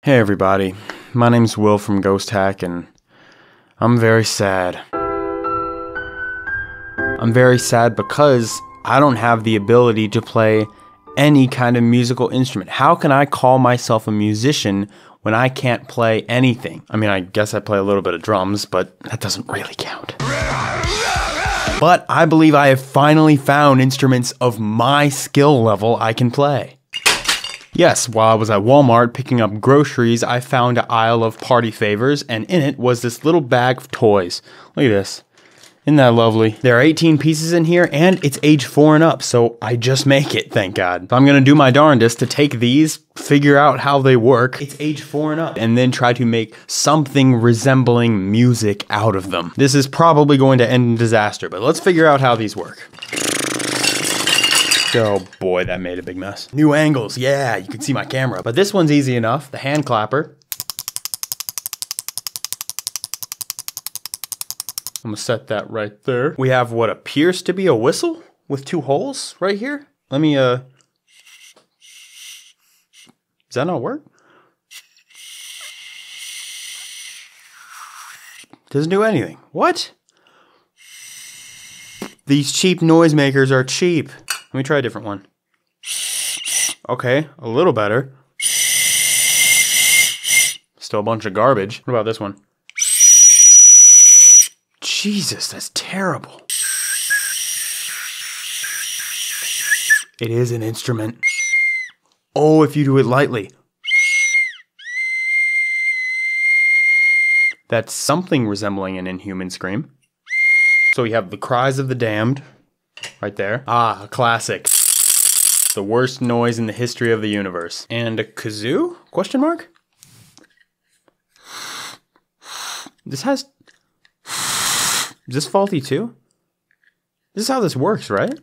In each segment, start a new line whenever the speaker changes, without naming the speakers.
Hey everybody, my name's Will from Ghosthack and I'm very sad. I'm very sad because I don't have the ability to play any kind of musical instrument. How can I call myself a musician when I can't play anything? I mean, I guess I play a little bit of drums, but that doesn't really count. But I believe I have finally found instruments of my skill level I can play. Yes, while I was at Walmart picking up groceries, I found an aisle of party favors, and in it was this little bag of toys. Look at this. Isn't that lovely? There are 18 pieces in here, and it's age 4 and up, so I just make it, thank God. So I'm gonna do my darndest to take these, figure out how they work. It's age 4 and up, and then try to make something resembling music out of them. This is probably going to end in disaster, but let's figure out how these work. Oh boy, that made a big mess. New angles, yeah, you can see my camera. But this one's easy enough, the hand clapper. I'm gonna set that right there. We have what appears to be a whistle with 2 holes right here. Let me, does that not work? Doesn't do anything. What? These cheap noisemakers are cheap. Let me try a different one. Okay, a little better. Still a bunch of garbage. What about this one? Jesus, that's terrible. It is an instrument. Oh, if you do it lightly. That's something resembling an inhuman scream. So we have the cries of the damned. Right there. Ah, a classic. The worst noise in the history of the universe. And a kazoo? Question mark? This has... Is this faulty too? This is how this works, right?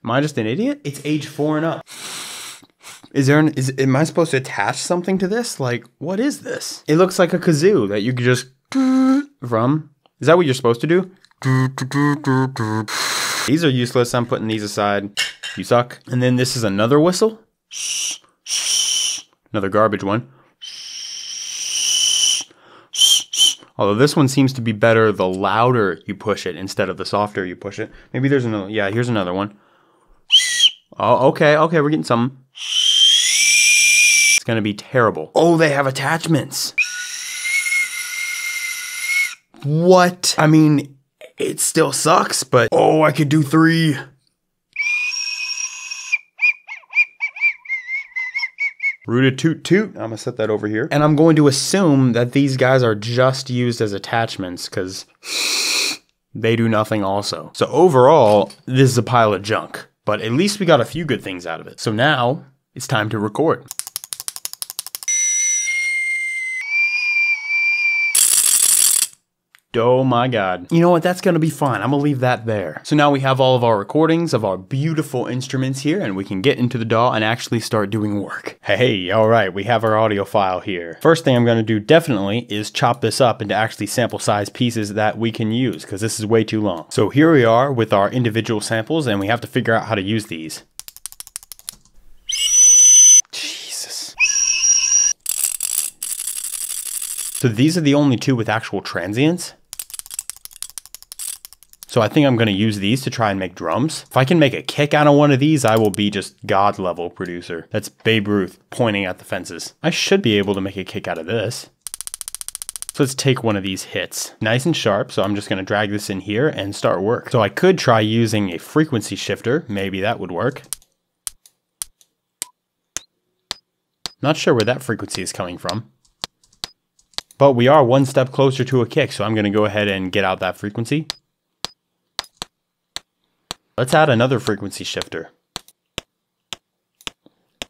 Am I just an idiot? It's age 4 and up. Am I supposed to attach something to this? Like, what is this? It looks like a kazoo that you could just... from. Is that what you're supposed to do? These are useless. I'm putting these aside. You suck. And then this is another whistle. Another garbage one. Although this one seems to be better the louder you push it instead of the softer you push it. Maybe there's another. Yeah, here's another one. Oh, okay, we're getting something. It's gonna be terrible. Oh, they have attachments. What? I mean, it still sucks, but oh, I could do 3. Rooted toot toot. I'm gonna set that over here. And I'm going to assume that these guys are just used as attachments because they do nothing also. So overall, this is a pile of junk, but at least we got a few good things out of it. So now it's time to record. Oh my God. You know what? That's gonna be fine. I'm gonna leave that there. So now we have all of our recordings of our beautiful instruments here and we can get into the DAW and actually start doing work. Hey, all right, we have our audio file here. First thing I'm gonna do definitely is chop this up into actually sample size pieces that we can use because this is way too long. So here we are with our individual samples and we have to figure out how to use these. Jesus. So these are the only 2 with actual transients. So I think I'm gonna use these to try and make drums. If I can make a kick out of one of these, I will be just God level producer. That's Babe Ruth pointing at the fences. I should be able to make a kick out of this. So let's take one of these hits. Nice and sharp, so I'm just gonna drag this in here and start work. So I could try using a frequency shifter. Maybe that would work. Not sure where that frequency is coming from. But we are 1 step closer to a kick, so I'm gonna go ahead and get out that frequency. Let's add another frequency shifter.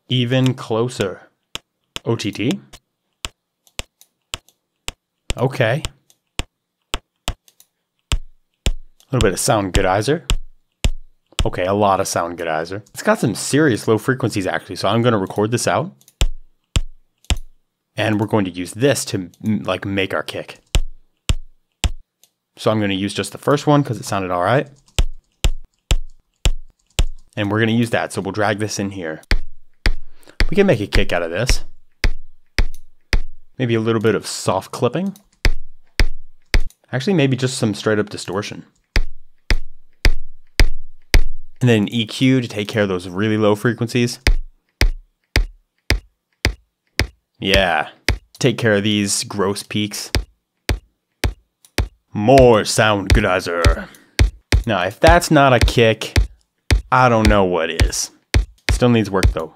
Even closer. OTT. Okay. A little bit of sound goodizer. Okay, a lot of sound goodizer. It's got some serious low frequencies actually, so I'm gonna record this out. And we're going to use this to like make our kick. So I'm gonna use just the first one because it sounded all right. And we're gonna use that, so we'll drag this in here. We can make a kick out of this. Maybe a little bit of soft clipping. Actually, maybe just some straight up distortion. And then EQ to take care of those really low frequencies. Yeah, take care of these gross peaks. More sound geyser. Now, if that's not a kick, I don't know what is. Still needs work though.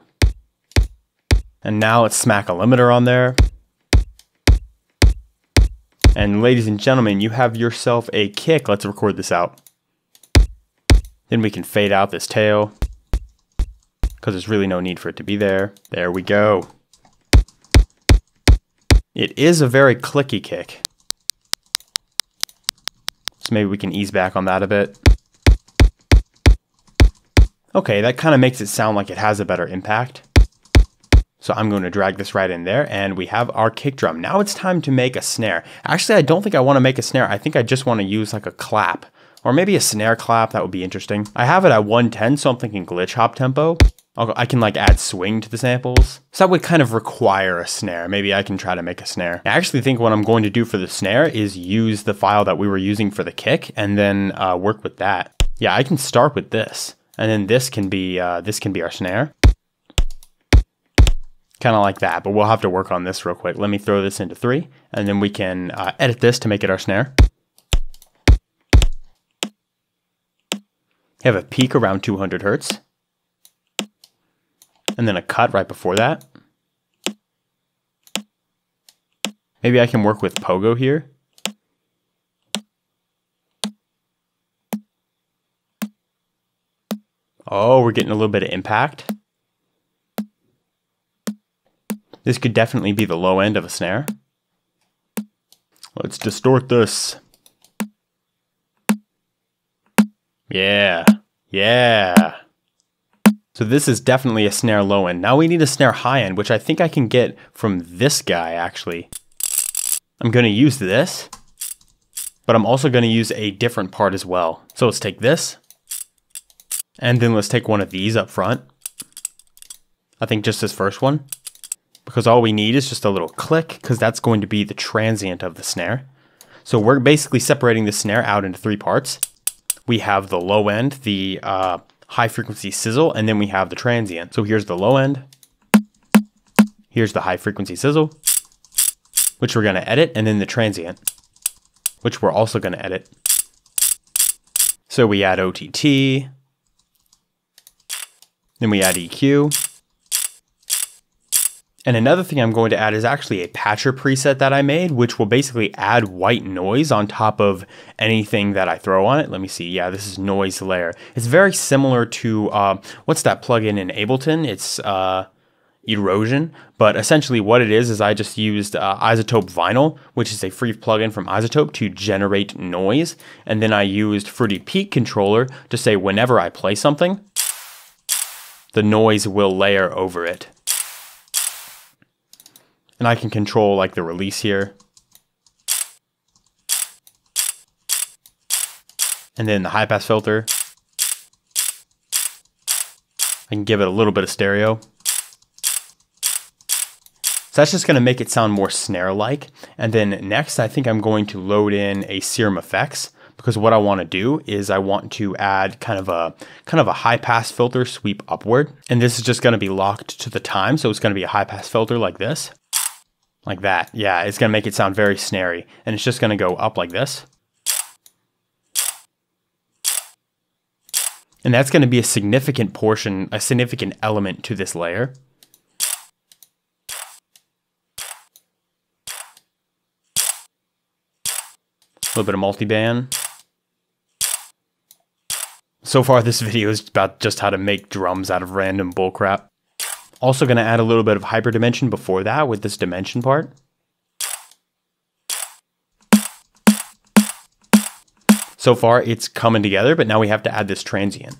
And now let's smack a limiter on there. And ladies and gentlemen, you have yourself a kick. Let's record this out. Then we can fade out this tail, because there's really no need for it to be there. There we go. It is a very clicky kick. So maybe we can ease back on that a bit. Okay, that kind of makes it sound like it has a better impact. So I'm going to drag this right in there, and we have our kick drum. Now it's time to make a snare. Actually, I don't think I want to make a snare. I think I just want to use like a clap, or maybe a snare clap. That would be interesting. I have it at 110, so I'm thinking glitch hop tempo. I can like add swing to the samples. So that would kind of require a snare. Maybe I can try to make a snare. I actually think what I'm going to do for the snare is use the file that we were using for the kick and then work with that. Yeah, I can start with this, and then this can be our snare. Kind of like that, but we'll have to work on this real quick. Let me throw this into 3, and then we can edit this to make it our snare. Have a peak around 200 hertz. And then a cut right before that. Maybe I can work with pogo here. Oh, we're getting a little bit of impact. This could definitely be the low end of a snare. Let's distort this. Yeah, yeah. So this is definitely a snare low end. Now we need a snare high end, which I think I can get from this guy actually. I'm gonna use this, but I'm also gonna use a different part as well. So let's take this, and then let's take one of these up front. I think just this first one. Because all we need is just a little click, because that's going to be the transient of the snare. So we're basically separating the snare out into 3 parts. We have the low end, the high frequency sizzle, and then we have the transient. So here's the low end. Here's the high frequency sizzle, which we're going to edit, and then the transient, which we're also going to edit. So we add OTT, then we add EQ. And another thing I'm going to add is actually a patcher preset that I made, which will basically add white noise on top of anything that I throw on it. Let me see. Yeah, this is noise layer. It's very similar to, what's that plugin in Ableton? It's Erosion. But essentially what it is I just used Isotope Vinyl, which is a free plugin from Isotope to generate noise. And then I used Fruity Peak Controller to say whenever I play something, the noise will layer over it. And I can control like the release here. And then the high pass filter. I can give it a little bit of stereo. So that's just going to make it sound more snare-like. And then next, I think I'm going to load in a SerumFX, because what I want to do is I want to add kind of a high pass filter sweep upward. And this is just going to be locked to the time. So it's going to be a high pass filter like this. Like that. Yeah, it's going to make it sound very snary. And it's just going to go up like this. And that's going to be a significant portion, a significant element to this layer. A little bit of multiband. So far this video is about just how to make drums out of random bullcrap. Also going to add a little bit of hyperdimension before that with this dimension part. So far it's coming together, but now we have to add this transient,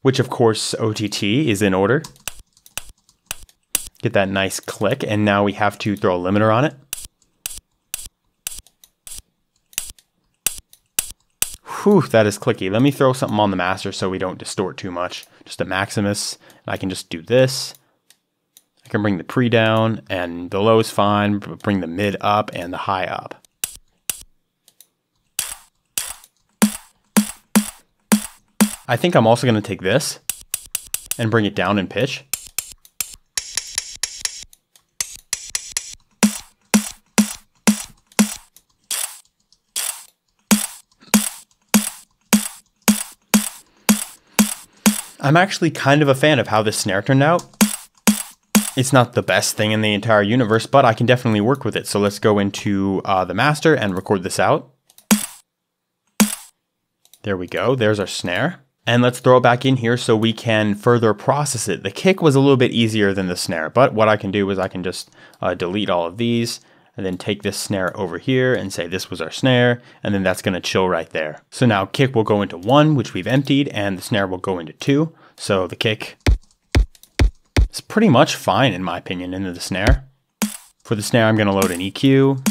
which of course OTT is in order. Get that nice click, and now we have to throw a limiter on it. Whew, that is clicky. Let me throw something on the master so we don't distort too much. Just a Maximus, and I can just do this. I can bring the pre down and the low is fine, but bring the mid up and the high up. I think I'm also going to take this and bring it down in pitch. I'm actually kind of a fan of how this snare turned out. It's not the best thing in the entire universe, but I can definitely work with it. So let's go into the master and record this out. There we go. There's our snare. And let's throw it back in here so we can further process it. The kick was a little bit easier than the snare, but what I can do is I can just delete all of these and then take this snare over here and say this was our snare, and then that's gonna chill right there. So now kick will go into 1, which we've emptied, and the snare will go into 2. So the kick is pretty much fine in my opinion into the snare. For the snare, I'm gonna load an EQ.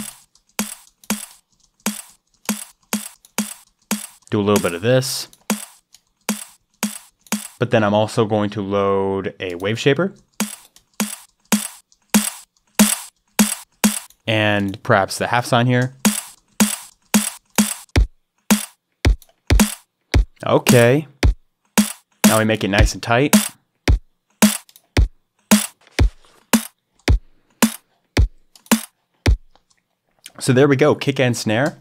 Do a little bit of this. But then I'm also going to load a wave shaper. And perhaps the half sign here. Okay. Now we make it nice and tight. So there we go, kick and snare.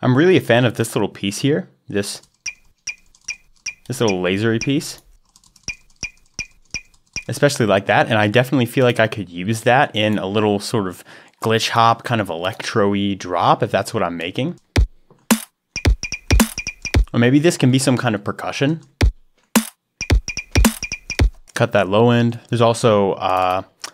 I'm really a fan of this little piece here. This little lasery piece. Especially like that, and I definitely feel like I could use that in a little sort of glitch hop, kind of electro-y drop, if that's what I'm making. Or maybe this can be some kind of percussion. Cut that low end. There's also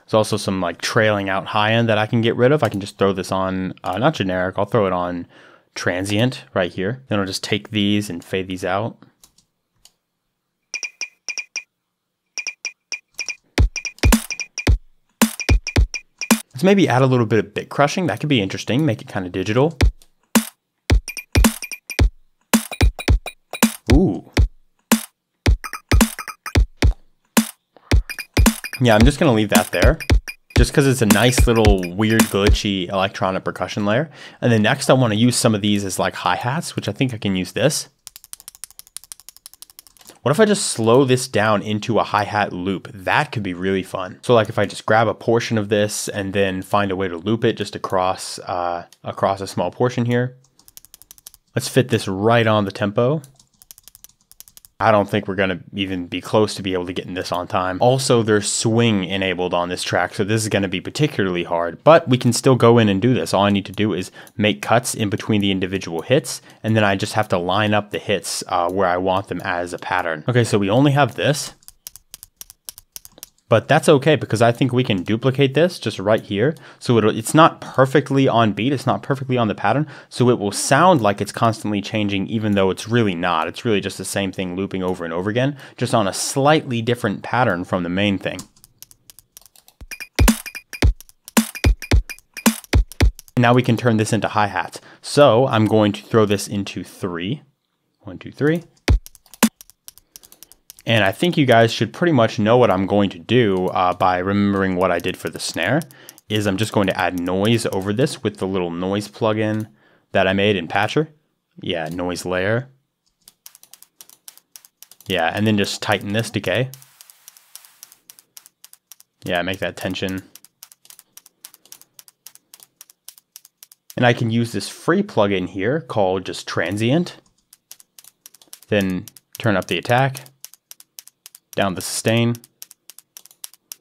some like trailing out high end that I can get rid of. I can just throw this on, not generic, I'll throw it on transient right here. Then I'll just take these and fade these out. Let's maybe add a little bit of bit crushing. That could be interesting. Make it kind of digital. Ooh. Yeah, I'm just going to leave that there. Just because it's a nice little weird glitchy electronic percussion layer. And then next I want to use some of these as like hi-hats, which I think I can use this. What if I just slow this down into a hi-hat loop? That could be really fun. So like if I just grab a portion of this and then find a way to loop it just across a small portion here. Let's fit this right on the tempo. I don't think we're gonna even be close to be able to get in this on time. Also, there's swing enabled on this track, so this is gonna be particularly hard, but we can still go in and do this. All I need to do is make cuts in between the individual hits, and then I just have to line up the hits where I want them as a pattern. Okay, so we only have this, but that's okay because I think we can duplicate this just right here. So it's not perfectly on beat, it's not perfectly on the pattern, so it will sound like it's constantly changing even though it's really not. It's really just the same thing looping over and over again, just on a slightly different pattern from the main thing. Now we can turn this into hi-hats. So I'm going to throw this into 3. 1, 2, 3. And I think you guys should pretty much know what I'm going to do by remembering what I did for the snare, is I'm just going to add noise over this with the little noise plugin that I made in Patcher. Yeah, noise layer. Yeah, and then just tighten this decay. Yeah, make that tension. And I can use this free plugin here called just transient. Then turn up the attack. Down the sustain.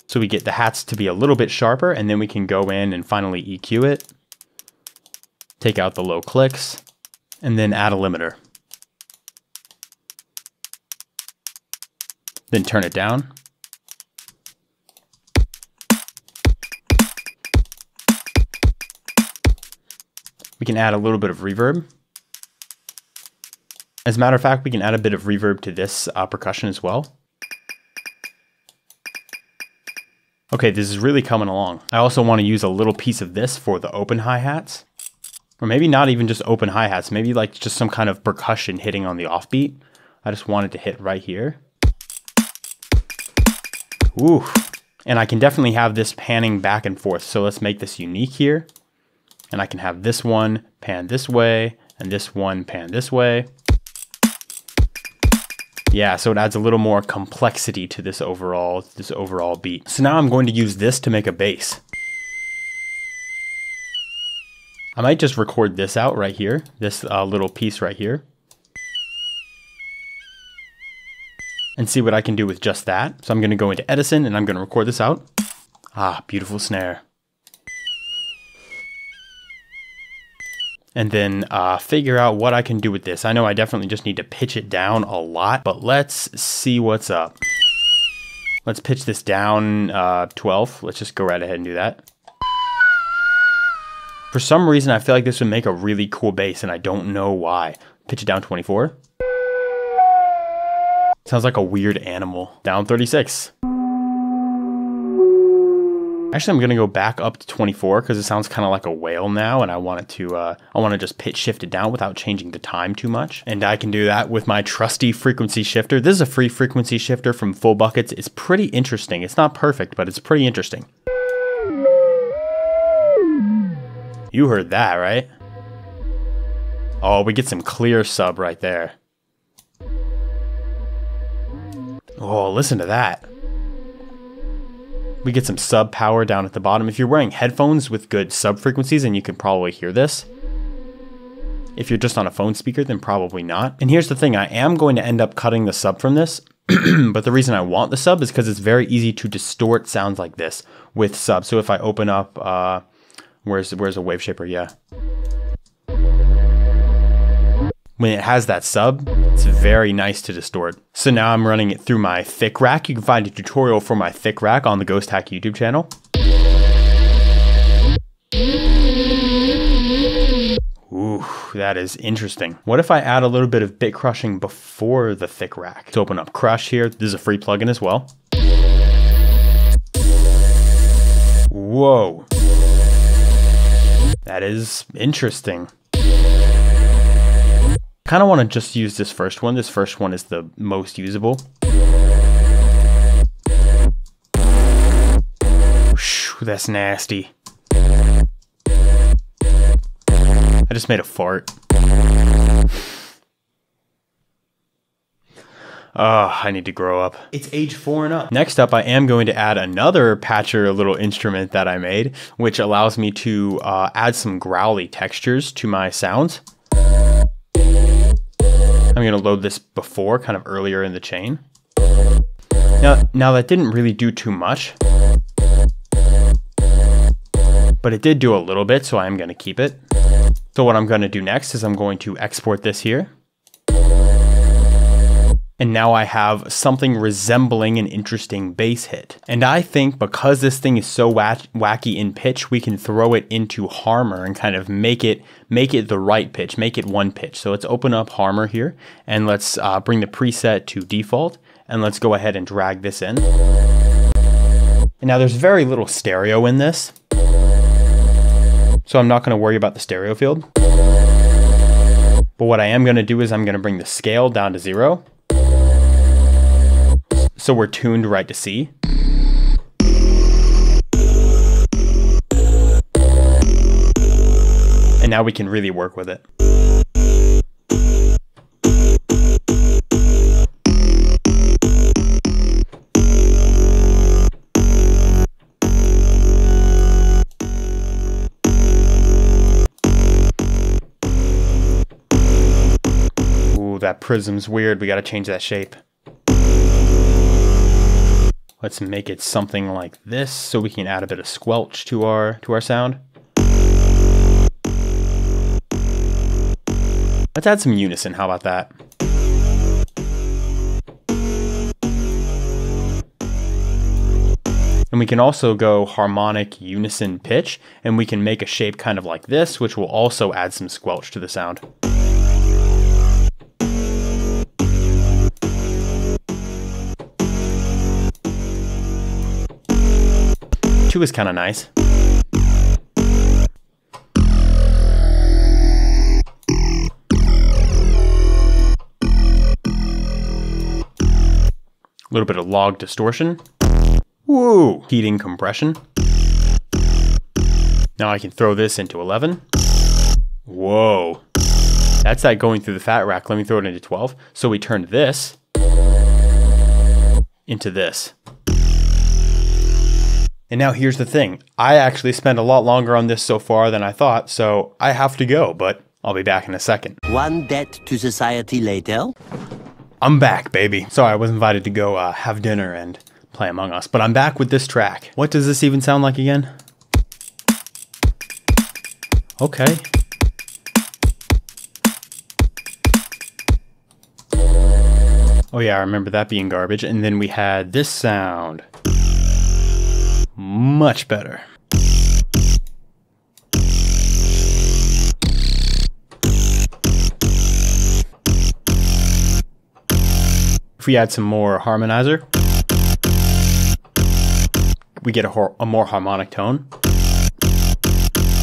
So we get the hats to be a little bit sharper, and then we can go in and finally EQ it. Take out the low clicks, and then add a limiter. Then turn it down. We can add a little bit of reverb. As a matter of fact, we can add a bit of reverb to this percussion as well. Okay, this is really coming along. I also want to use a little piece of this for the open hi-hats. Or maybe not even just open hi-hats, maybe like just some kind of percussion hitting on the offbeat. I just wanted to hit right here. Ooh. And I can definitely have this panning back and forth. So let's make this unique here. And I can have this one pan this way and this one pan this way. Yeah, so it adds a little more complexity to this overall beat. So now I'm going to use this to make a bass. I might just record this out right here, this little piece right here, and see what I can do with just that. So I'm going to go into Edison and I'm going to record this out. Ah, beautiful snare. And then figure out what I can do with this. I know I definitely just need to pitch it down a lot, but let's see what's up. Let's pitch this down 12. Let's just go right ahead and do that. For some reason, I feel like this would make a really cool bass, and I don't know why. Pitch it down 24. Sounds like a weird animal. Down 36. Actually, I'm gonna go back up to 24 because it sounds kind of like a whale now, and I want to just pitch shift it down without changing the time too much. And I can do that with my trusty frequency shifter. This is a free frequency shifter from Full Buckets. It's pretty interesting. It's not perfect, but it's pretty interesting. You heard that, right? Oh, we get some clear sub right there. Oh, listen to that. We get some sub power down at the bottom. If you're wearing headphones with good sub frequencies, then you can probably hear this. If you're just on a phone speaker, then probably not. And here's the thing, I am going to end up cutting the sub from this, but the reason I want the sub is because it's very easy to distort sounds like this with sub. So if I open up, where's a wave shaper? Yeah. When it has that sub, it's very nice to distort. So now I'm running it through my Thicc rack. You can find a tutorial for my Thicc rack on the Ghosthack YouTube channel. Ooh, that is interesting. What if I add a little bit of bit crushing before the Thicc rack? Let's open up Crush here. This is a free plugin as well. Whoa. That is interesting. Kind of want to just use this first one. This first one is the most usable. Whew, that's nasty. I just made a fart. Oh, I need to grow up. It's age 4 and up. Next up, I am going to add another patcher little instrument that I made, which allows me to add some growly textures to my sounds. I'm going to load this before, kind of earlier in the chain. Now that didn't really do too much, but it did do a little bit, so I am going to keep it. So what I'm going to do next is I'm going to export this here. And now I have something resembling an interesting bass hit. And I think because this thing is so wacky in pitch, we can throw it into Harmor and kind of make it the right pitch, make it one pitch. So let's open up Harmor here and let's bring the preset to default and let's go ahead and drag this in. And now there's very little stereo in this, so I'm not going to worry about the stereo field. But what I am going to do is I'm going to bring the scale down to 0. So we're tuned right to C. And now we can really work with it. Ooh, that prism's weird. We got to change that shape. Let's make it something like this so we can add a bit of squelch to our sound. Let's add some unison, how about that? And we can also go harmonic unison pitch, and we can make a shape kind of like this, which will also add some squelch to the sound. Two is kind of nice. A little bit of log distortion. Woo! Heating compression. Now I can throw this into 11. Whoa. That's that going through the fat rack. Let me throw it into 12. So we turned this into this. And now here's the thing. I actually spent a lot longer on this so far than I thought, so I have to go, but I'll be back in a second.
One debt to society later.
I'm back, baby. Sorry, I was invited to go have dinner and play Among Us, but I'm back with this track. What does this even sound like again? Okay. Oh yeah, I remember that being garbage. And then we had this sound. Much better. If we add some more harmonizer, we get a more harmonic tone.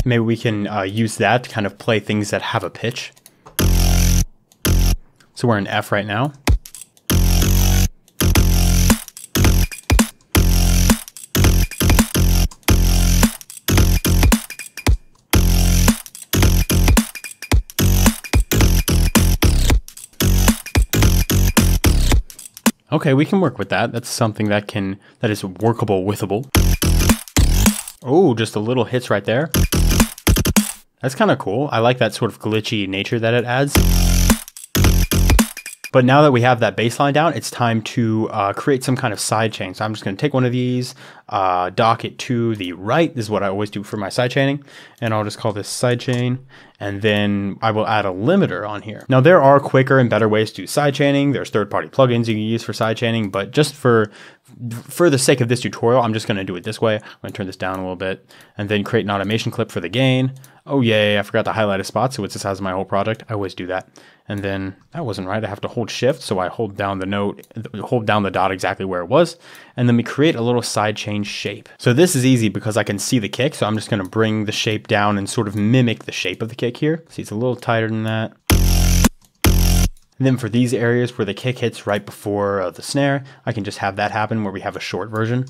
Maybe we can use that to kind of play things that have a pitch. So we're in F right now. Okay, we can work with that. That's something that is workable withable. Oh, just a little hits right there. That's kind of cool. I like that sort of glitchy nature that it adds. But now that we have that bass line down, it's time to create some kind of side chain. So I'm just going to take one of these, dock it to the right. This is what I always do for my side chaining. And I'll just call this side chain. And then I will add a limiter on here. Now there are quicker and better ways to do side chaining. There's third-party plugins you can use for side chaining, but just for the sake of this tutorial, I'm just going to do it this way. I'm going to turn this down a little bit and then create an automation clip for the gain. Oh yay, I forgot to highlight a spot, so it's the size of my whole project. I always do that. And then that wasn't right. I have to hold shift, so I hold down the note, hold down the dot exactly where it was, and then we create a little side chain shape. So this is easy because I can see the kick, so I'm just going to bring the shape down and sort of mimic the shape of the kick here. See, it's a little tighter than that. And then for these areas where the kick hits right before the snare, I can just have that happen where we have a short version.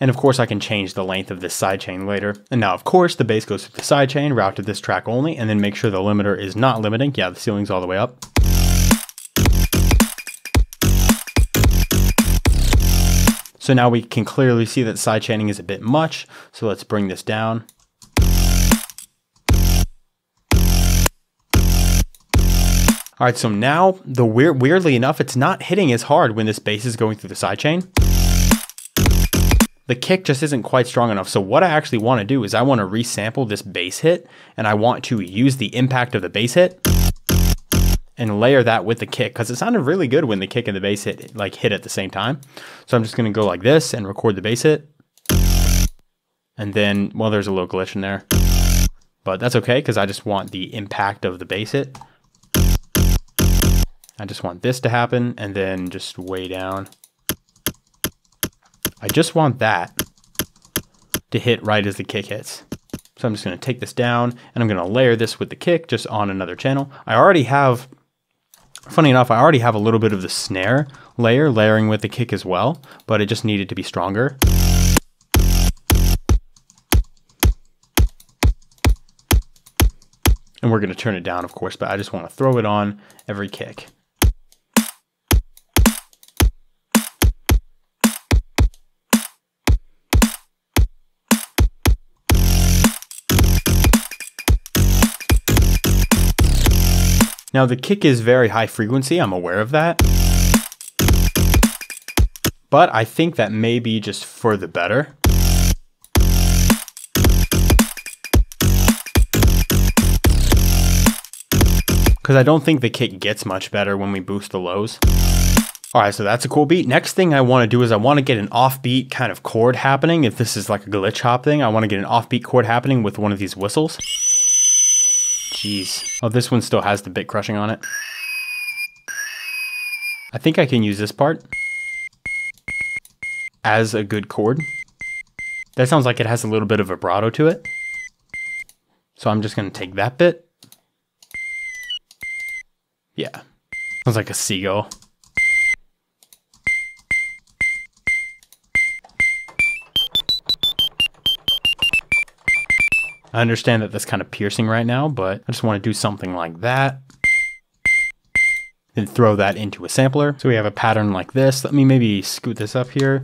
And of course I can change the length of this sidechain later. And now of course the bass goes through the sidechain, route to this track only, and then make sure the limiter is not limiting. Yeah, the ceiling's all the way up. So now we can clearly see that sidechaining is a bit much. So let's bring this down. All right, so now weirdly enough, it's not hitting as hard when this bass is going through the sidechain. The kick just isn't quite strong enough. So what I actually want to do is I want to resample this bass hit, and I want to use the impact of the bass hit and layer that with the kick, because it sounded really good when the kick and the bass hit at the same time. So I'm just going to go like this and record the bass hit. And then, well, there's a little glitch in there, but that's okay because I just want the impact of the bass hit. I just want this to happen and then just way down. I just want that to hit right as the kick hits. So I'm just going to take this down and I'm going to layer this with the kick just on another channel. I already have, funny enough, I already have a little bit of the snare layering with the kick as well, but it just needed to be stronger. And we're going to turn it down, of course, but I just want to throw it on every kick. Now the kick is very high frequency, I'm aware of that. But I think that may be just for the better. Because I don't think the kick gets much better when we boost the lows. Alright, so that's a cool beat. Next thing I want to do is I want to get an offbeat kind of chord happening. If this is like a glitch hop thing, I want to get an offbeat chord happening with one of these whistles. Jeez. Oh, this one still has the bit crushing on it. I think I can use this part as a good chord. That sounds like it has a little bit of vibrato to it. So I'm just going to take that bit. Yeah. Sounds like a seagull. I understand that that's kind of piercing right now, but I just want to do something like that. Then throw that into a sampler. So we have a pattern like this. Let me maybe scoot this up here.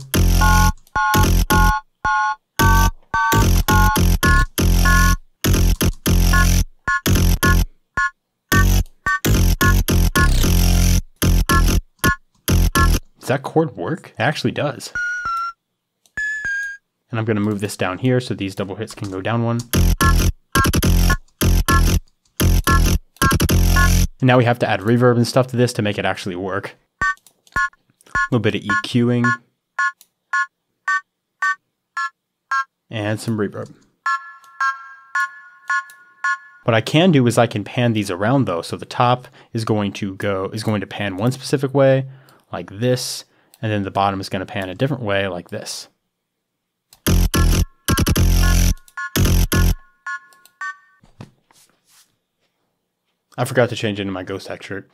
Does that chord work? It actually does. And I'm going to move this down here so these double hits can go down one. And now we have to add reverb and stuff to this to make it actually work. A little bit of EQing. And some reverb. What I can do is I can pan these around though. So the top is going to pan one specific way, like this, and then the bottom is going to pan a different way, like this. I forgot to change into my Ghosthack shirt.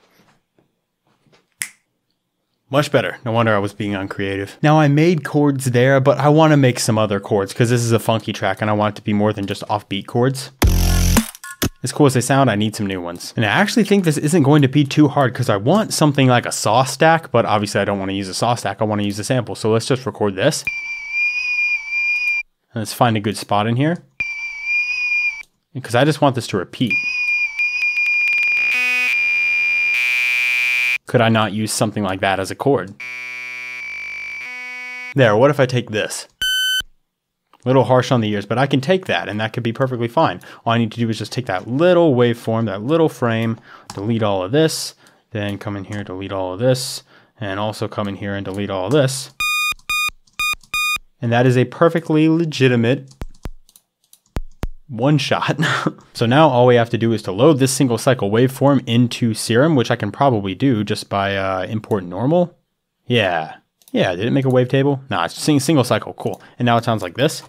Much better. No wonder I was being uncreative. Now I made chords there, but I want to make some other chords because this is a funky track and I want it to be more than just offbeat chords. As cool as they sound, I need some new ones. And I actually think this isn't going to be too hard because I want something like a saw stack, but obviously I don't want to use a saw stack. I want to use a sample. So let's just record this. And let's find a good spot in here. Because I just want this to repeat. Could I not use something like that as a chord? There, what if I take this? A little harsh on the ears, but I can take that and that could be perfectly fine. All I need to do is just take that little waveform, that little frame, delete all of this, then come in here, delete all of this, and also come in here and delete all of this. And that is a perfectly legitimate one shot. So now all we have to do is to load this single cycle waveform into Serum, which I can probably do just by import normal. Yeah, did it make a wavetable? Nah, it's single cycle, cool. And now it sounds like this.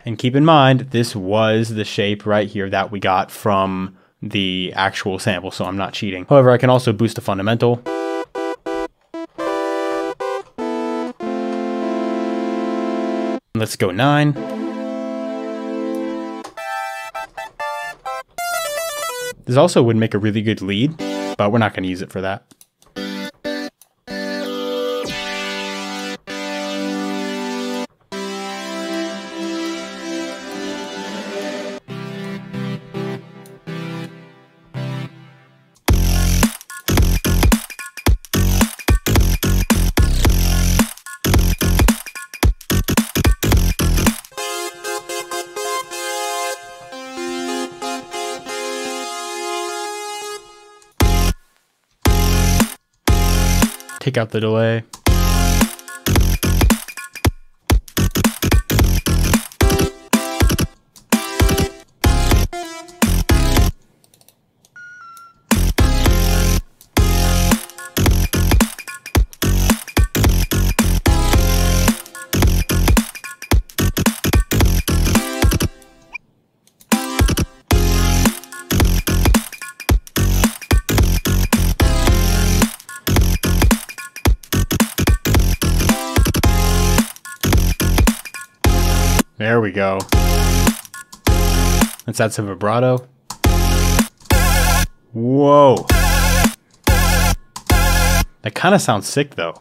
And keep in mind, this was the shape right here that we got from the actual sample, so I'm not cheating. However, I can also boost the fundamental. Let's go 9. This also would make a really good lead, but we're not going to use it for that. Take out the delay. There we go. Let's add some vibrato. Whoa. That kind of sounds sick though.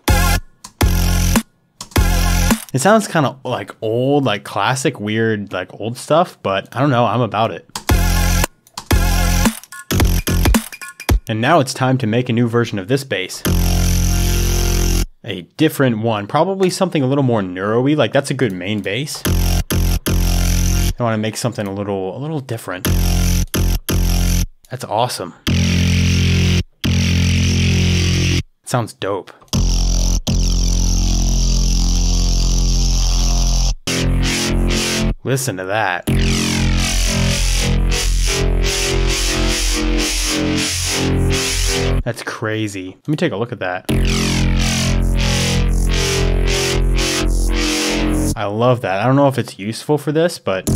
It sounds kind of like old, like classic, weird, like old stuff, but I don't know, I'm about it. And now it's time to make a new version of this bass. A different one, probably something a little more neuro-y, like that's a good main bass. I want to make something a little different. That's awesome. It sounds dope. Listen to that. That's crazy. Let me take a look at that. I love that. I don't know if it's useful for this, but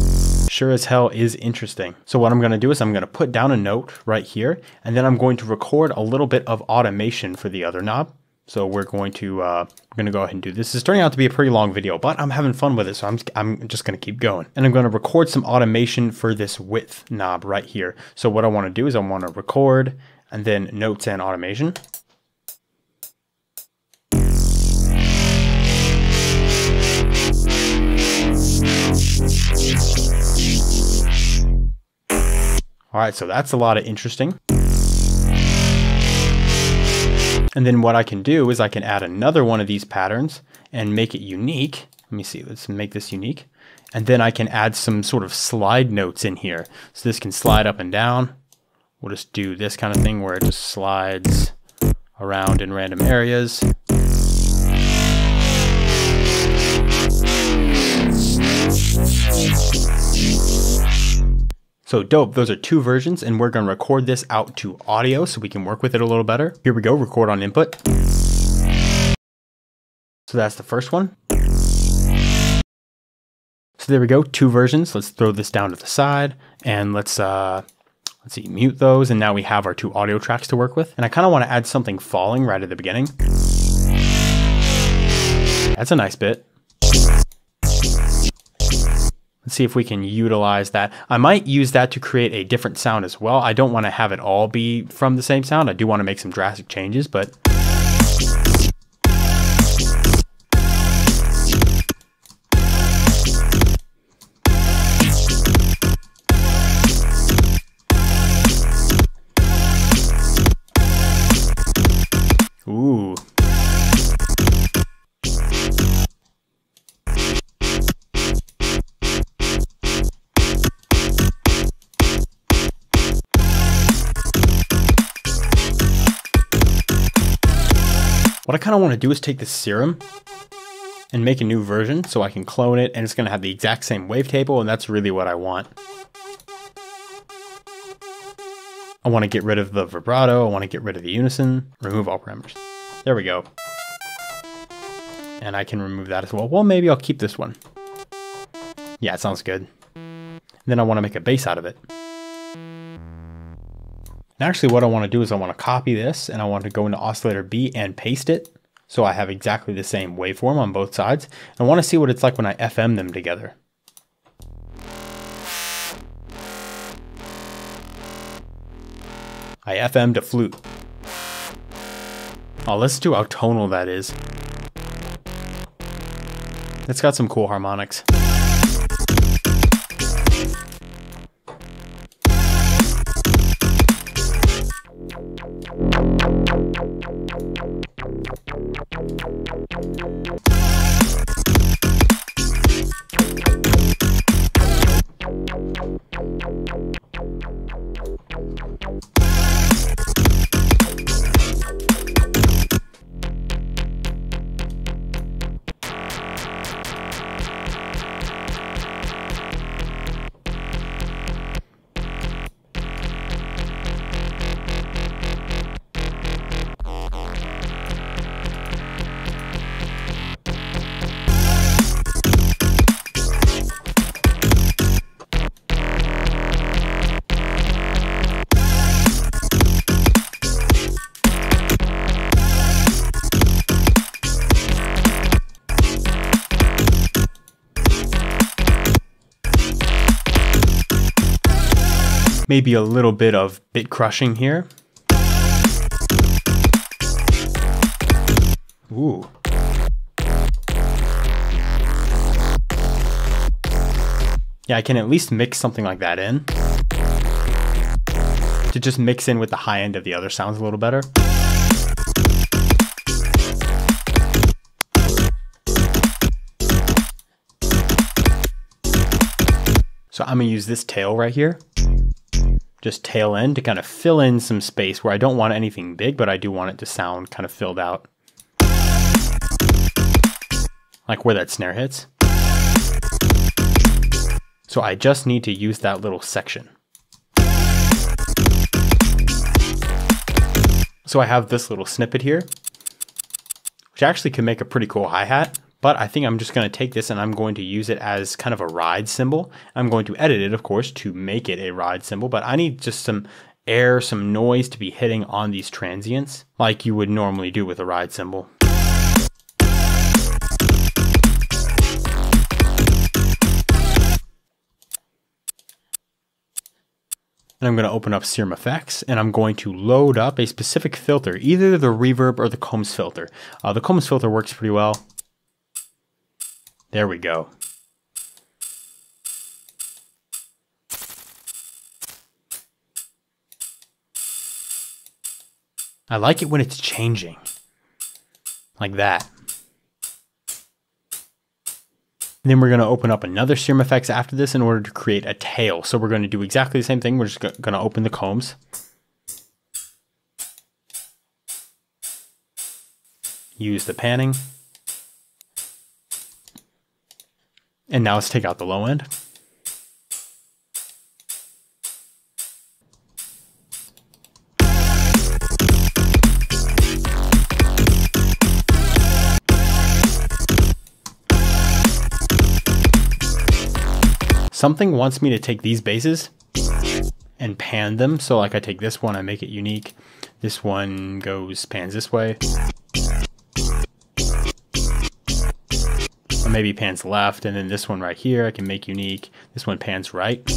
sure as hell is interesting. So what I'm going to do is I'm going to put down a note right here, and then I'm going to record a little bit of automation for the other knob. So we're going to go ahead and do this. It's turning out to be a pretty long video, but I'm having fun with it, so I'm just going to keep going. And I'm going to record some automation for this width knob right here. So what I want to do is I want to record and then notes and automation. All right, so that's a lot of interesting. And then what I can do is I can add another one of these patterns and make it unique. Let me see, let's make this unique. And then I can add some sort of slide notes in here. So this can slide up and down. We'll just do this kind of thing where it just slides around in random areas. So dope, those are 2 versions, and we're gonna record this out to audio so we can work with it a little better. Here we go, record on input. So that's the first one. So there we go, 2 versions. Let's throw this down to the side and let's see, mute those. And now we have our 2 audio tracks to work with. And I kind of want to add something falling right at the beginning. That's a nice bit. Let's see if we can utilize that. I might use that to create a different sound as well. I don't want to have it all be from the same sound. I do want to make some drastic changes, but ooh. What I kind of want to do is take this Serum and make a new version so I can clone it, and it's going to have the exact same wavetable, and that's really what I want. I want to get rid of the vibrato, I want to get rid of the unison, remove all parameters. There we go. And I can remove that as well. Well, maybe I'll keep this one. Yeah, it sounds good. And then I want to make a bass out of it. And actually what I want to do is I want to copy this and I want to go into oscillator B and paste it. So I have exactly the same waveform on both sides. I want to see what it's like when I FM them together. I FM'd a flute. Oh, listen to how tonal that is. It's got some cool harmonics. Maybe a little bit of bit crushing here. Ooh. Yeah, I can at least mix something like that in. To just mix in with the high end of the other sounds a little better. So I'm gonna use this tail right here. Just tail end to kind of fill in some space where I don't want anything big, but I do want it to sound kind of filled out. Like where that snare hits. So I just need to use that little section. So I have this little snippet here, which actually can make a pretty cool hi-hat. But I think I'm just going to take this and I'm going to use it as kind of a ride cymbal. I'm going to edit it, of course, to make it a ride cymbal, but I need just some air, some noise to be hitting on these transients like you would normally do with a ride cymbal. And I'm going to open up SerumFX and I'm going to load up a specific filter, either the reverb or the combs filter. The combs filter works pretty well. There we go. I like it when it's changing, like that. And then we're going to open up another SerumFX after this in order to create a tail. So we're going to do exactly the same thing. We're just going to open the combs. Use the panning. And now let's take out the low end. Something wants me to take these basses and pan them. So like I take this one, I make it unique. This one pans this way. Or maybe pans left, and then this one right here I can make unique. This one pans right.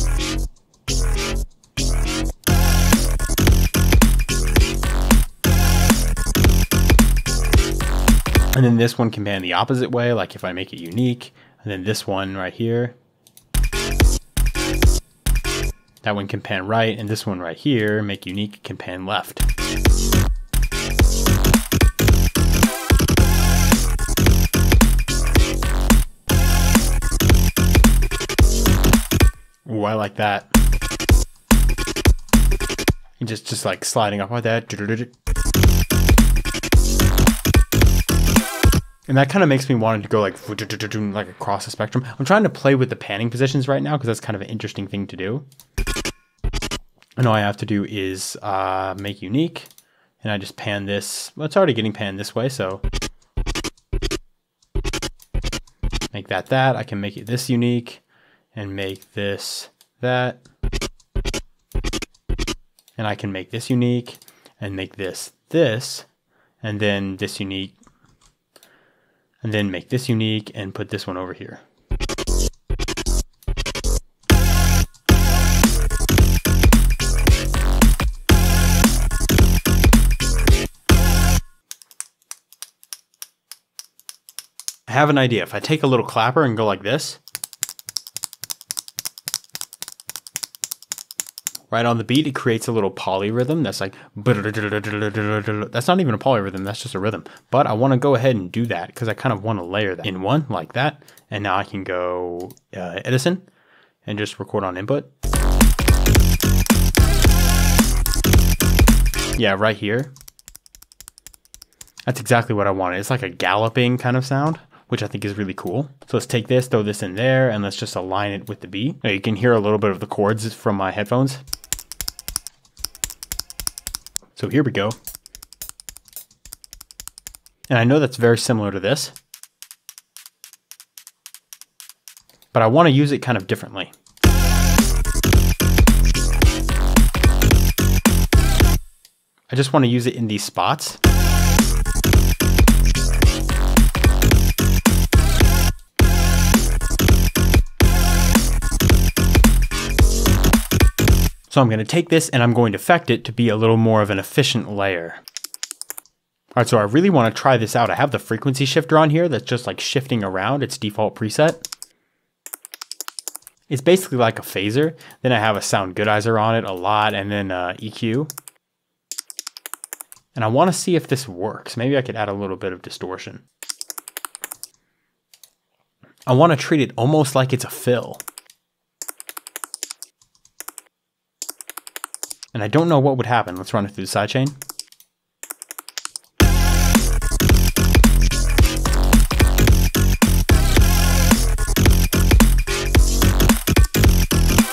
And then this one can pan the opposite way, like if I make it unique. And then this one right here, that one can pan right, and this one right here, make unique, can pan left. Ooh, I like that. And just like sliding up like that. And that kind of makes me want to go like across the spectrum. I'm trying to play with the panning positions right now because that's kind of an interesting thing to do. And all I have to do is make unique, and I just pan this. Well, it's already getting panned this way, so make that. I can make it this unique, and make this that. And I can make this unique, and make this, and then this unique, and then make this unique, and put this one over here. I have an idea. If I take a little clapper and go like this, right on the beat, it creates a little polyrhythm that's like, that's not even a polyrhythm, that's just a rhythm. But I want to go ahead and do that because I kind of want to layer that in one like that. And now I can go Edison and just record on input. Yeah, right here. That's exactly what I wanted. It's like a galloping kind of sound, which I think is really cool. So let's take this, throw this in there, and let's just align it with the beat. Now you can hear a little bit of the chords from my headphones. So here we go. And I know that's very similar to this, but I want to use it kind of differently. I just want to use it in these spots. So I'm going to take this and I'm going to affect it to be a little more of an efficient layer. All right, so I really want to try this out. I have the frequency shifter on here that's just like shifting around its default preset. It's basically like a phaser. Then I have a sound goodizer on it a lot, and then EQ. And I want to see if this works. Maybe I could add a little bit of distortion. I want to treat it almost like it's a fill. And I don't know what would happen. Let's run it through the sidechain.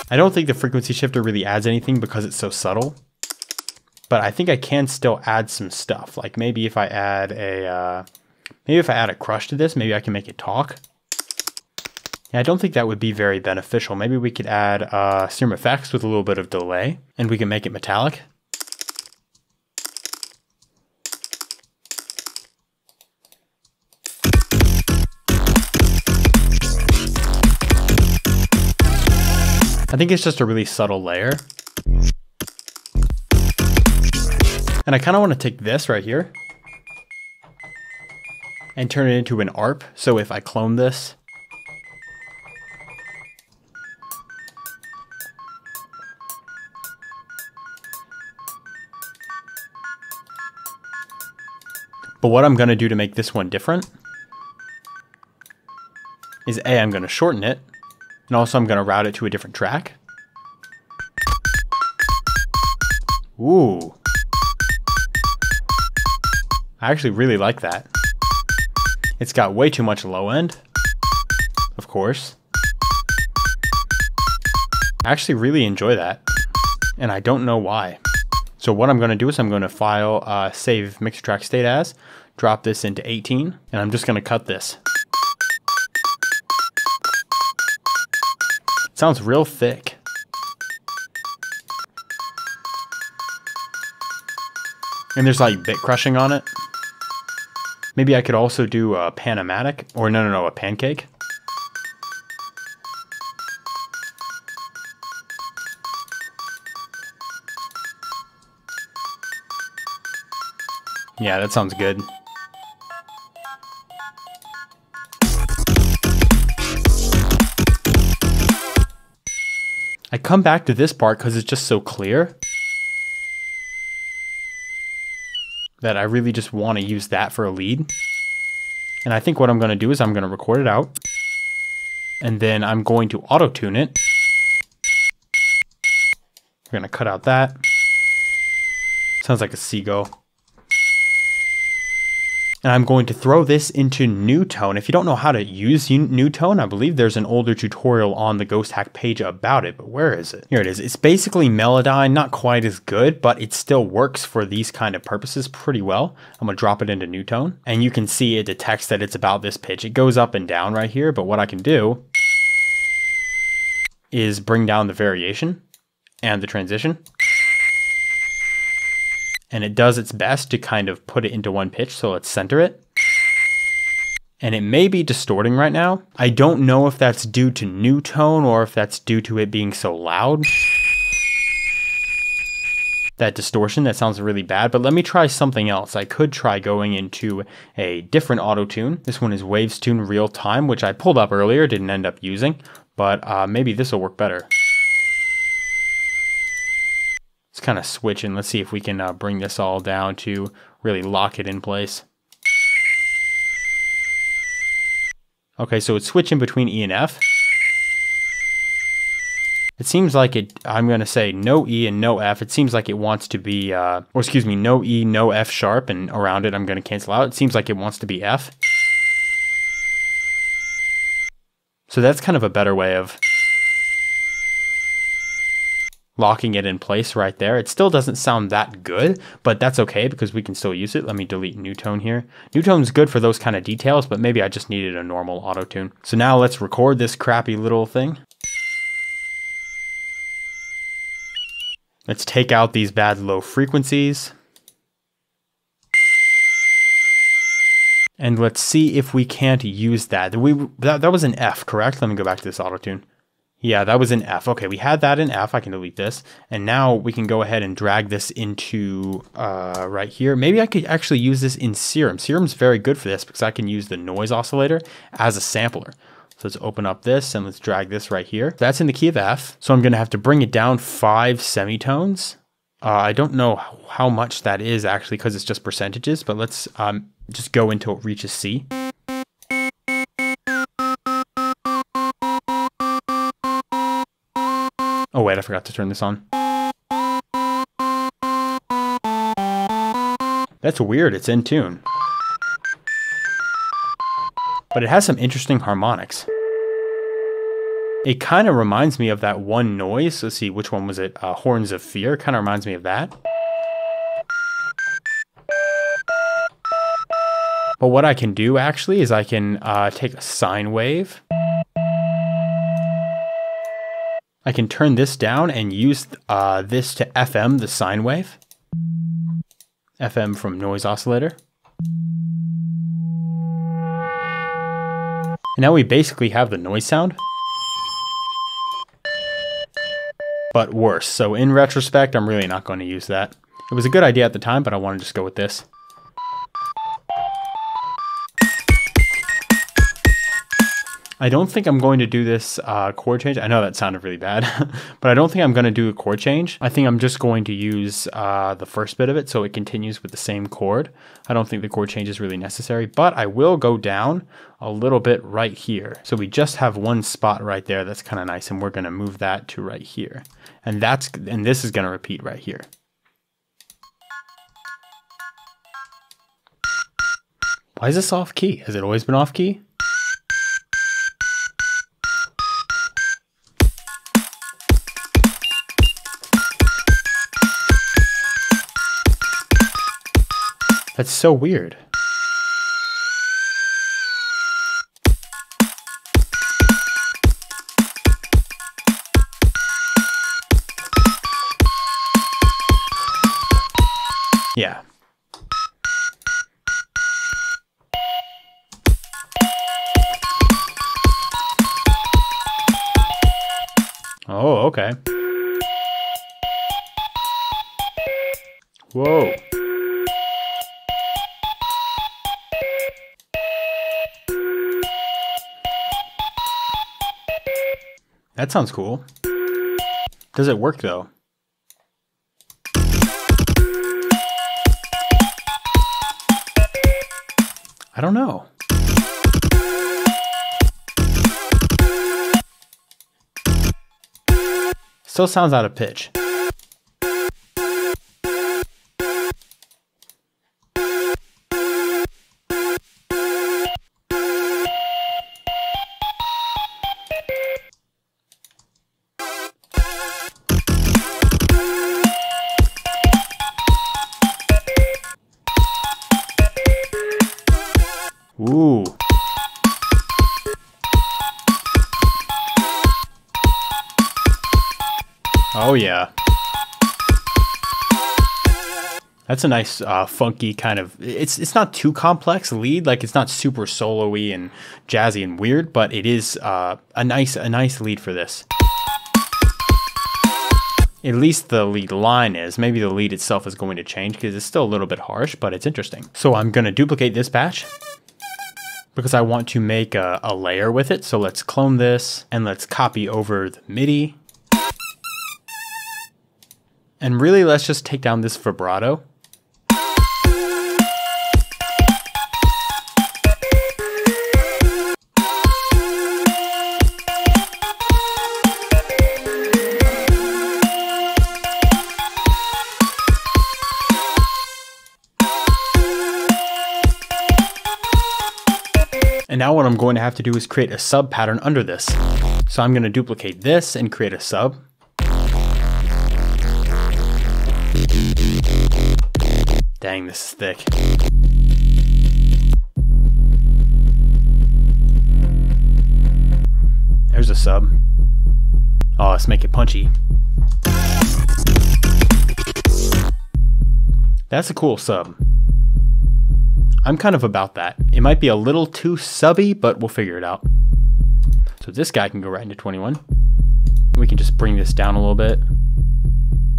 I don't think the frequency shifter really adds anything because it's so subtle. But I think I can still add some stuff. Like maybe if I add a crush to this, maybe I can make it talk. Yeah, I don't think that would be very beneficial. Maybe we could add SerumFX with a little bit of delay, and we can make it metallic. I think it's just a really subtle layer. And I kind of want to take this right here and turn it into an ARP. So if I clone this, but what I'm going to do to make this one different is I'm going to shorten it, and also I'm going to route it to a different track. Ooh. I actually really like that. It's got way too much low end, of course. I actually really enjoy that, and I don't know why. So what I'm going to do is I'm going to file, save mixer track state as, drop this into 18, and I'm just going to cut this. It sounds real thick. And there's like bit crushing on it. Maybe I could also do a panamatic, or no, a pancake. Yeah, that sounds good. I come back to this part because it's just so clear that I really just want to use that for a lead. And I think what I'm going to do is I'm going to record it out, and then I'm going to auto-tune it. We're going to cut out that. Sounds like a seagull. And I'm going to throw this into Newtone. If you don't know how to use Newtone, I believe there's an older tutorial on the Ghosthack page about it, but where is it? Here it is. It's basically Melodyne, not quite as good, but it still works for these kind of purposes pretty well. I'm gonna drop it into Newtone, and you can see it detects that it's about this pitch. It goes up and down right here, but what I can do is bring down the variation and the transition. And it does its best to kind of put it into one pitch, so let's center it. And it may be distorting right now. I don't know if that's due to Newtone or if that's due to it being so loud. That distortion, that sounds really bad, but let me try something else. I could try going into a different auto-tune. This one is Waves Tune Real Time, which I pulled up earlier, didn't end up using, but maybe this will work better. Let's kind of switch and let's see if we can bring this all down to really lock it in place. Okay, so it's switching between E and F. It seems like I'm going to say no E and no F. It seems like it wants to be, no E, no F sharp, and around it I'm going to cancel out. It seems like it wants to be F. So that's kind of a better way of locking it in place right there. It still doesn't sound that good, but that's okay because we can still use it. Let me delete Newtone here. Newtone's good for those kind of details, but maybe I just needed a normal auto-tune. So now let's record this crappy little thing. Let's take out these bad low frequencies. And let's see if we can't use that. That was an F, correct? Let me go back to this auto-tune. Yeah, that was an F. Okay, we had that in F. I can delete this. And now we can go ahead and drag this into right here. Maybe I could actually use this in Serum. Serum's very good for this because I can use the noise oscillator as a sampler. So let's open up this and let's drag this right here. That's in the key of F. So I'm going to have to bring it down 5 semitones. I don't know how much that is actually because it's just percentages, but let's just go until it reaches C. Oh wait, I forgot to turn this on. That's weird, it's in tune. But it has some interesting harmonics. It kind of reminds me of that one noise. Let's see, which one was it? Horns of Fear, kind of reminds me of that. But what I can do actually is I can take a sine wave I can turn this down and use this to FM the sine wave. FM from noise oscillator. And now we basically have the noise sound, but worse. So in retrospect, I'm really not going to use that. It was a good idea at the time, but I want to just go with this. I don't think I'm going to do this chord change. I know that sounded really bad, but I don't think I'm going to do a chord change. I think I'm just going to use the first bit of it so it continues with the same chord. I don't think the chord change is really necessary, but I will go down a little bit right here. So we just have one spot right there that's kind of nice, and we're going to move that to right here. And this is going to repeat right here. Why is this off key? Has it always been off key? That's so weird. Yeah. Oh, okay. Whoa. That sounds cool. Does it work though? I don't know. Still sounds out of pitch. Ooh. Oh yeah. That's a nice funky kind of, it's not too complex lead, like it's not super solo-y and jazzy and weird, but it is a nice lead for this. At least the lead line is. Maybe the lead itself is going to change because it's still a little bit harsh, but it's interesting. So I'm going to duplicate this patch because I want to make a layer with it. So let's clone this and let's copy over the MIDI. And really, let's just take down this vibrato. And now what I'm going to have to do is create a sub pattern under this. So I'm going to duplicate this and create a sub. Dang, this is thick. There's a sub. Oh, let's make it punchy. That's a cool sub. I'm kind of about that. It might be a little too subby, but we'll figure it out. So this guy can go right into 21. We can just bring this down a little bit.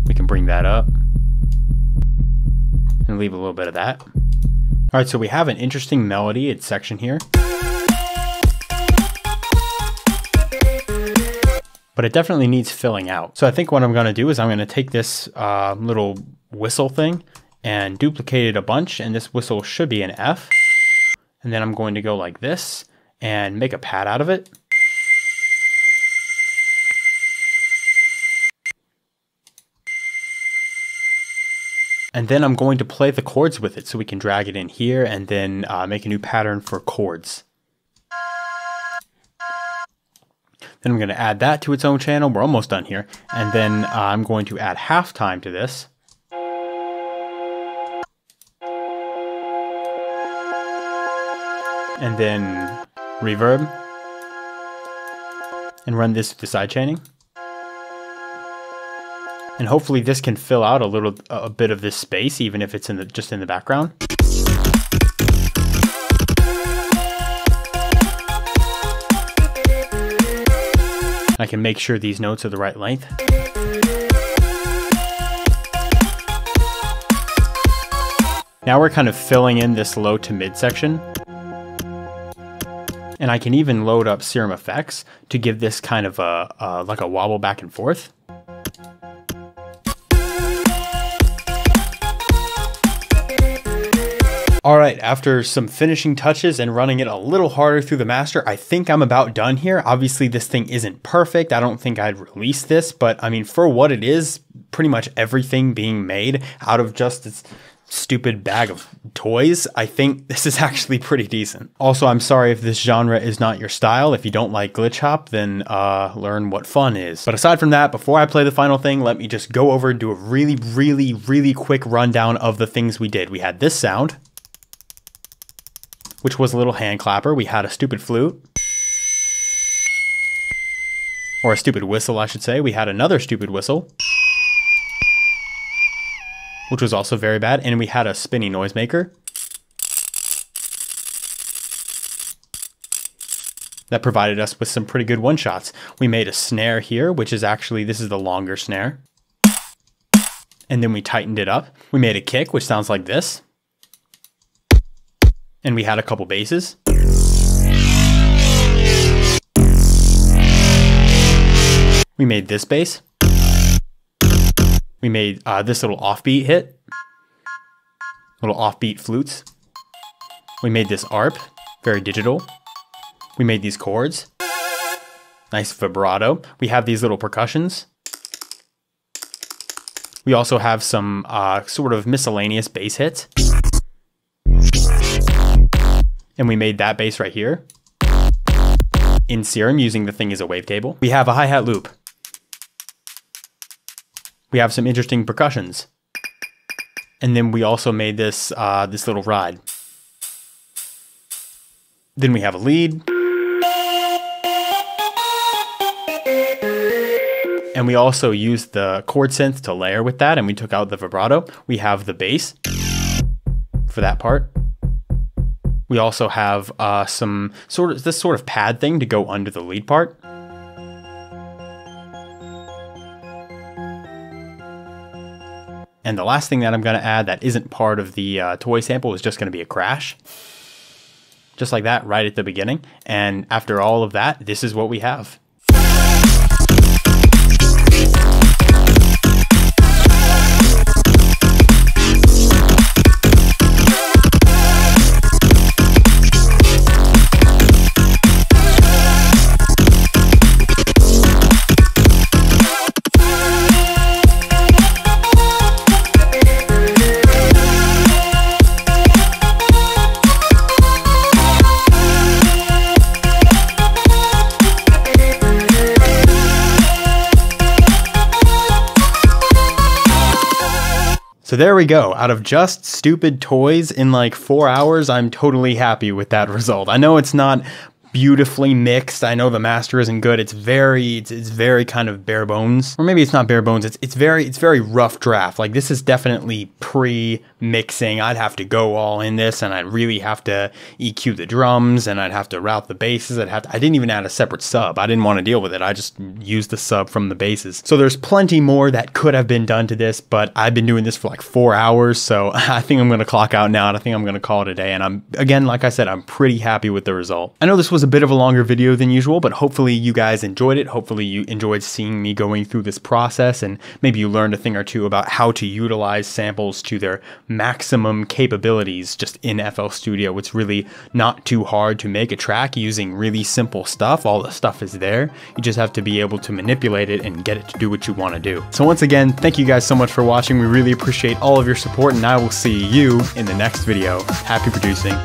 We can bring that up. And leave a little bit of that. All right, so we have an interesting melody in section here. But it definitely needs filling out. So I think what I'm gonna do is I'm gonna take this little whistle thing and duplicate it a bunch, and this whistle should be an F. And then I'm going to go like this and make a pad out of it. And then I'm going to play the chords with it so we can drag it in here and then make a new pattern for chords. Then I'm going to add that to its own channel. We're almost done here. And then I'm going to add halftime to this. And then reverb. And run this through the side chaining. And hopefully this can fill out a bit of this space, even if it's just in the background. I can make sure these notes are the right length. Now we're kind of filling in this low to mid section. And I can even load up SerumFX to give this kind of like a wobble back and forth. All right, after some finishing touches and running it a little harder through the master, I think I'm about done here. Obviously, this thing isn't perfect. I don't think I'd release this, but I mean, for what it is, pretty much everything being made out of just this stupid bag of toys, I think this is actually pretty decent. Also, I'm sorry if this genre is not your style. If you don't like glitch hop, then learn what fun is. But aside from that, before I play the final thing, let me just go over and do a really quick rundown of the things we did. We had this sound, which was a little hand clapper. We had a stupid flute, or a stupid whistle, I should say. We had another stupid whistle, which was also very bad. And we had a spinny noisemaker that provided us with some pretty good one-shots. We made a snare here, which is actually, this is the longer snare. And then we tightened it up. We made a kick, which sounds like this. And we had a couple basses. We made this bass. We made this little offbeat hit. Little offbeat flutes. We made this arp, very digital. We made these chords. Nice vibrato. We have these little percussions. We also have some sort of miscellaneous bass hits. And we made that bass right here in Serum using the thing as a wavetable. We have a hi-hat loop. We have some interesting percussions. And then we also made this this little ride. Then we have a lead. And we also used the chord synth to layer with that, and we took out the vibrato. We have the bass for that part. We also have this sort of pad thing to go under the lead part. And the last thing that I'm going to add that isn't part of the toy sample is just going to be a crash. Just like that, right at the beginning. And after all of that, this is what we have. So there we go. Out of just stupid toys in like 4 hours, I'm totally happy with that result. I know it's not beautifully mixed. I know the master isn't good. It's very kind of bare bones, or maybe it's not bare bones. It's very rough draft. Like this is definitely pre-mixing. I'd have to go all in this, and I'd really have to EQ the drums, and I'd have to route the basses. I didn't even add a separate sub. I didn't want to deal with it. I just used the sub from the basses. So there's plenty more that could have been done to this, but I've been doing this for like 4 hours, so I think I'm gonna clock out now, and I think I'm gonna call it a day. And again, like I said, I'm pretty happy with the result. I know this was a bit of a longer video than usual, but hopefully you guys enjoyed it. Hopefully you enjoyed seeing me going through this process, and maybe you learned a thing or two about how to utilize samples to their maximum capabilities just in FL Studio. It's really not too hard to make a track using really simple stuff. All the stuff is there. You just have to be able to manipulate it and get it to do what you want to do. So once again, thank you guys so much for watching. We really appreciate all of your support, and I will see you in the next video. Happy producing.